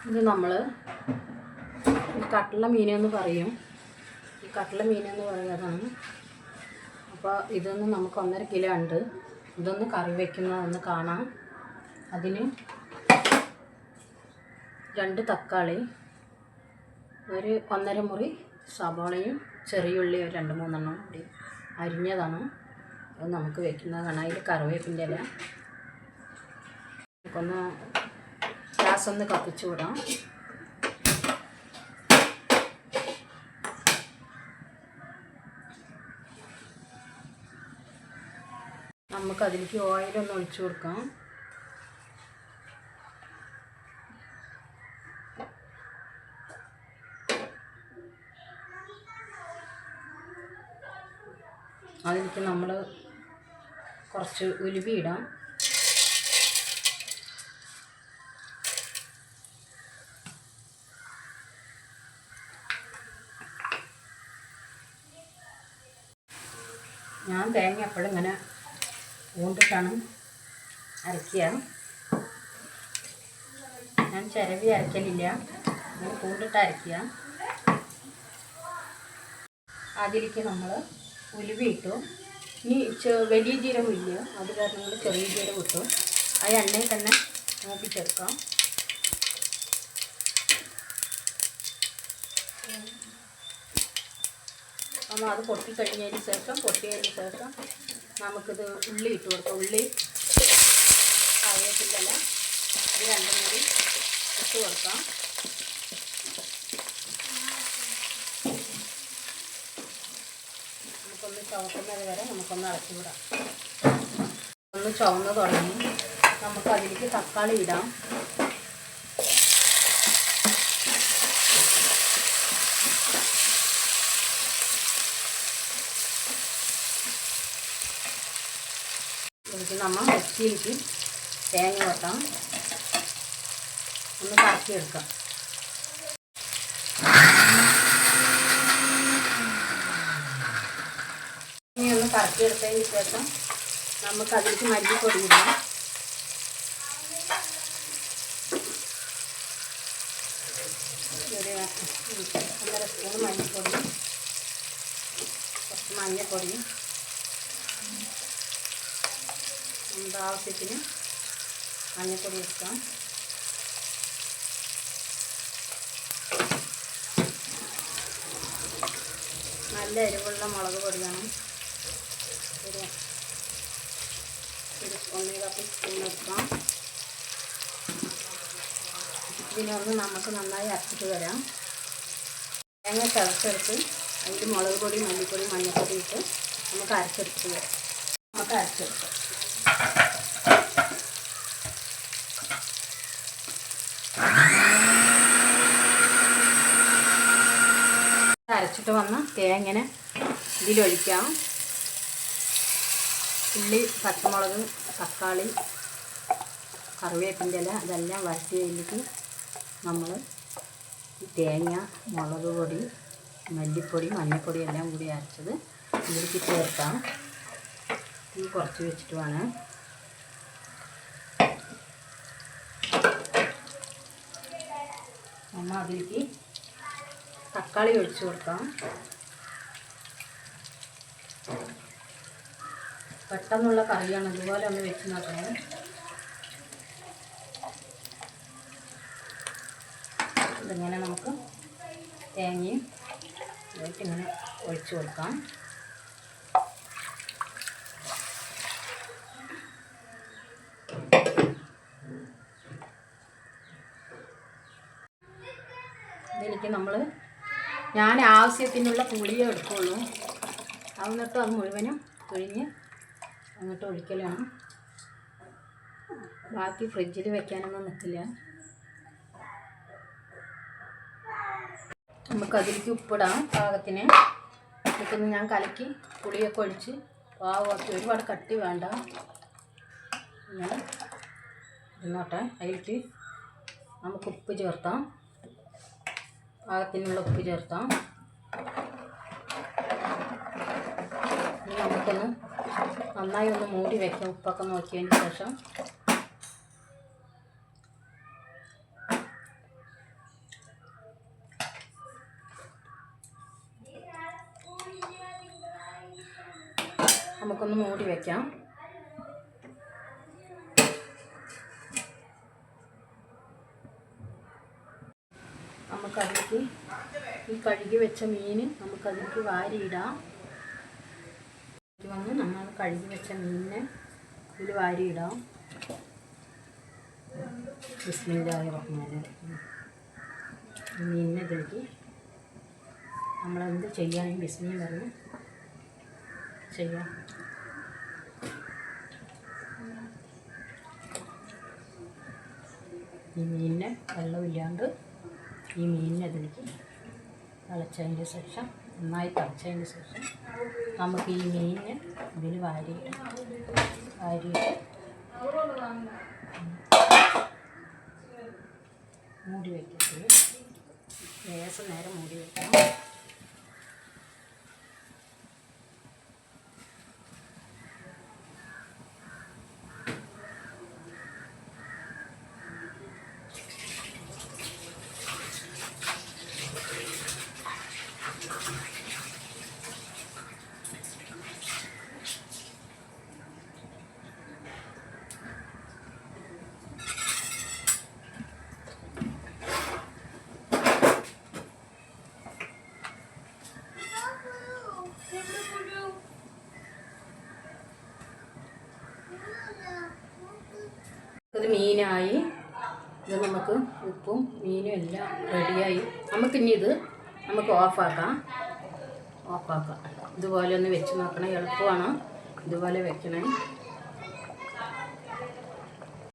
ഇത് നമ്മൾ കട്ടള മീനെന്ന് പറയും. ഈ കട്ടള മീനെന്ന് പറയുന്നതാണ്. അപ്പോൾ ഇതൊന്ന് നമുക്ക് 1.5 കിലോ ഉണ്ട്. ഇതൊന്ന് കറി വയ്ക്കുന്നതൊന്ന് കാണാം. അതിന് 2 തക്കാളി, ഒരു 1.5 മുറി സവാളയും ചെറിയുള്ളി ഒരു 2-3 എണ്ണം കൂടി അരിഞ്ഞതാണ്. അത് നമുക്ക് വെക്കുന്നതാണ്. അതിൽ കറിവേപ്പിൻ്റെ ഇല. നമുക്കൊന്ന് ഗ്യാസ് ഒന്ന് കത്തിച്ചു വിടാം. നമുക്കതിലേക്ക് ഓയിലൊന്ന് ഒഴിച്ചു കൊടുക്കാം. അതിലേക്ക് നമ്മൾ കുറച്ച് ഉലുവ ഇടാം. ഞാൻ തേങ്ങ എപ്പോഴും ഇങ്ങനെ പൂണ്ടിട്ടാണ് അരയ്ക്കുക. ഞാൻ ചിരവി അരയ്ക്കലില്ല, ഞാൻ പൂണ്ടിട്ട് അരയ്ക്കുക. അതിലേക്ക് നമ്മൾ ഉലുവ ഇട്ടു. ഇനി വലിയ ജീരകം ഇല്ല, അത് കാരണം നമ്മൾ ചെറിയ ജീരകം ഇട്ടു. ആ എണ്ണയിൽ തന്നെ മൂപ്പിച്ചെടുക്കാം. അപ്പോൾ അത് പൊട്ടിക്കഴിഞ്ഞതിന് ശേഷം നമുക്കിത് ഉള്ളി ഇട്ട് കൊടുക്കാം. ഉള്ളി, കറിവേപ്പിൻ്റെ ഇല ഇത് 2 കൂടി ഇട്ട് കൊടുക്കാം. നമുക്കൊന്ന് ചുവക്കുന്നത് വരെ നമുക്കൊന്ന് അടച്ചു വിടാം. ഒന്ന് ചുവന്ന് തുടങ്ങി. നമുക്ക് അതിലേക്ക് തക്കാളി ഇടാം. ഇതിലേക്ക് നമ്മൾ മിക്സിയിലേക്ക് തേങ്ങ വെക്കാം. ഒന്ന് കറക്കിയെടുക്കാം. ഇനി ഒന്ന് കറക്കിയെടുത്തതിന് ശേഷം നമുക്ക് അതിലേക്ക് മല്ലിപ്പൊടി ഇടാം. ഒരു 1.5 സ്പൂൺ മല്ലിപ്പൊടി, കുറച്ച് മഞ്ഞൾപ്പൊടി, നമ്മുടെ ആവശ്യത്തിന് മഞ്ഞൾപ്പൊടി എടുക്കാം. നല്ല എരിവുള്ള മുളക് പൊടിയാണ്. ഒരു 1 കപ്പ് സ്പൂൺ എടുക്കാം. ഇതിനൊന്ന് നമുക്ക് നന്നായി അരച്ചിട്ട് വരാം. തേങ്ങ ചതച്ചെടുത്ത് അതിൽ മുളക് പൊടി, മല്ലിപ്പൊടി, മഞ്ഞൾപ്പൊടി ഇട്ട് നമുക്ക് അരച്ചെടുത്ത് വരാം. നമുക്ക് അരച്ചെടുക്കാം. അരച്ചിട്ട് വന്ന തേങ്ങനെ ഇതിലൊഴിക്കാം. ഉള്ളി, പച്ചമുളക്, തക്കാളി, കറിവേപ്പിൻ്റെ ഇല ഇതെല്ലാം വഴറ്റിയതിലേക്ക് നമ്മൾ ഈ തേങ്ങ, മുളക് പൊടി, മല്ലിപ്പൊടി, മഞ്ഞൾപ്പൊടി എല്ലാം കൂടി അരച്ചത് ഇതിലേക്ക് ചേർക്കാം. തീ കുറച്ച് വെച്ചിട്ട് വേണം. നമ്മൾ അതിലേക്ക് തക്കാളി ഒഴിച്ചു കൊടുക്കാം. പെട്ടെന്നുള്ള കറിയാണ്, ഇതുപോലെ ഒന്ന് വെച്ച് നോക്കണം. ഇതിങ്ങനെ നമുക്ക് തേങ്ങയും ഇങ്ങനെ ഒഴിച്ചു കൊടുക്കാം. ഇതിലേക്ക് ഞാൻ ആവശ്യത്തിനുള്ള പുളിയേ എടുക്കുള്ളൂ. എന്നിട്ട് അത് മുഴുവനും പിഴിഞ്ഞ് അങ്ങോട്ട് ഒഴിക്കലാണ്. ബാക്കി ഫ്രിഡ്ജിൽ വെക്കാനൊന്നും നിൽക്കില്ല. നമുക്കതിലേക്ക് ഉപ്പിടാം പാകത്തിന്. ഇതൊന്ന് ഞാൻ കലക്കി പുളിയൊക്കെ ഒഴിച്ച് പാകമാക്കി. ഒരുപാട് കട്ടി വേണ്ട, ഇങ്ങനെ ഇരുന്നോട്ടെ. അതിലേക്ക് നമുക്ക് ഉപ്പ് ചേർത്താം. പാകത്തിനുള്ള ഉപ്പ് ചേർത്താം. ഇനി നമുക്കൊന്ന് നന്നായി ഒന്ന് മൂടി വയ്ക്കാം. ഉപ്പൊക്കെ നോക്കിയതിന് ശേഷം നമുക്കൊന്ന് മൂടി വയ്ക്കാം. നമുക്കതിലേക്ക് ഈ കഴുകി വെച്ച മീൻ നമുക്കതിലേക്ക് വാരിയിടാം. വന്ന് നമ്മൾ കഴുകി വെച്ച മീനിനെ ഇതിൽ വാരിയിടാം. ബിസ്മില്ലാഹിർ റഹ്മാനിർ റഹീം. മീനിനെ ഇതിലേക്ക് നമ്മളെന്ത് ചെയ്യാനും ബിസ്മില്ലാഹ് പറഞ്ഞ് ചെയ്യാം. ഈ മീനിനെ വെള്ളമില്ലാണ്ട് ഈ മീനിനെ അതിലേക്ക് തിളച്ചതിൻ്റെ ശേഷം നന്നായി തിളച്ചതിന് ശേഷം നമുക്ക് ഈ മീനിനെ ഇതിൽ വാരിയിട്ട് മൂടി വയ്ക്കരുത്. ലേശം നേരം മൂടി വയ്ക്കണം. ഇത് മീനായി. ഇത് നമുക്ക് ഉപ്പും മീനും എല്ലാം റെഡിയായി. നമുക്കിനി ഇത് നമുക്ക് ഓഫാക്കാം. ഇതുപോലെ ഒന്ന് വെച്ച് നോക്കണം. എളുപ്പമാണ്. ഇതുപോലെ വെക്കണേ.